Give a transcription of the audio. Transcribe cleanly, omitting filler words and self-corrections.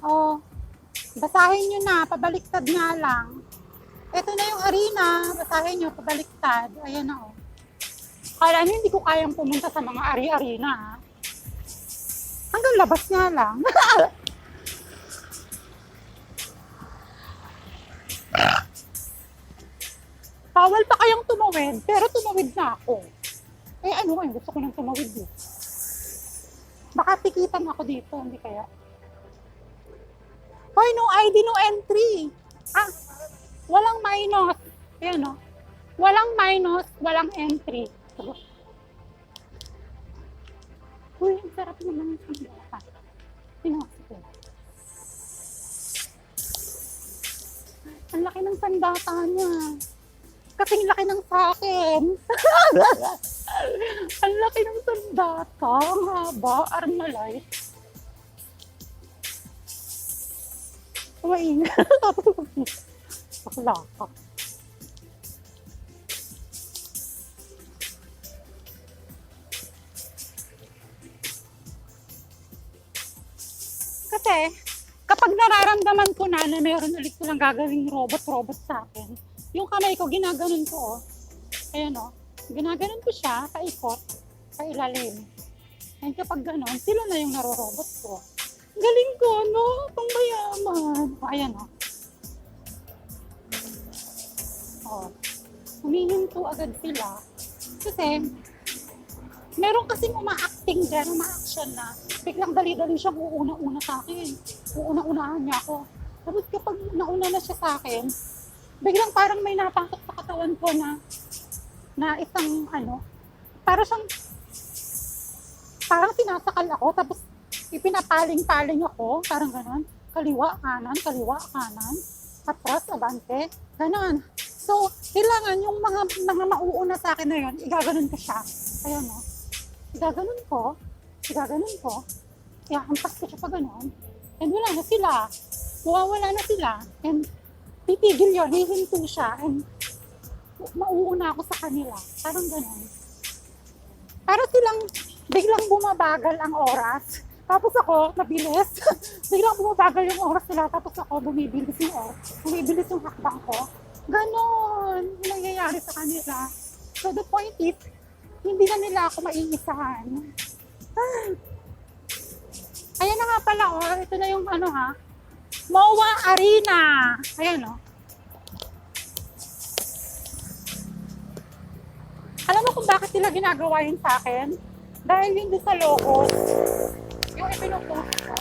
Oh, basahin nyo na, pabaliktad nga lang. Ito na yung arena, basahin nyo, pabaliktad. Ayan na, oh. Kala nyo hindi ko kayang pumunta sa mga arena, ha? Hanggang labas nga lang. Bawal pa kayang tumawid, pero tumawid na ako. Eh ano eh, gusto ko nang tumawid eh. Baka tikitan ako dito, hindi kaya. Hoy, no ID, no entry. Ah, walang minus. Ayan o. Walang minus, walang entry. Uy, ang sarap naman ng sandata. Pinasok ko. Ang laki ng sandata niya. Kasing laki ng sa akin. Ang laki ng sandata. Ang haba. Armalite. Kumain. Bakla ka. Kasi, kapag nararamdaman ko na meron ulit silang gagawing robot-robot sa akin, yung kamay ko, ginaganon ko, oh. Ayan, oh. Ginaganon ko siya, paikot, sa ilalim. And kapag ganon, sila na yung narorobot ko. Galing ko, no? Pang mayaman. O, ayan, oh. Oh. Humihinto agad sila. Kasi, meron kasing uma-acting dyan, uma-action na. Biglang dali-dali siyang uuna-una sa akin. Uuna-unahan niya ako. Tapos kapag nauna na siya sa akin, biglang parang may napasok sa katawan ko na isang parang sinasakal ako, tapos ipinapaling-paling ako, parang ganon, kaliwa, kanan, atras, abante, ganon. So, kailangan yung mga mauuna sa akin na yun, igaganon ko siya. Ayan, no? Igaganon ko, ihahampas ko siya pa ganon, and wala na sila, mawawala na sila, and titigil yun, hihinto siya, and mauuna ako sa kanila. Parang gano'n. Parang silang biglang bumabagal ang oras. Tapos ako, mabilis. Biglang bumabagal yung oras nila. Tapos ako, bumibilis yung oras. Bumibilis yung hakbang ko. Gano'n. Yung nangyayari sa kanila. So the point is, hindi na nila ako maiisahan. Ayan na nga pala, oh. Ito na yung MOA Arena. Ayan, oh. Alam mo kung bakit sila ginagawa yun sa akin? Dahil yun doon sa locos, yung ipinupost ko.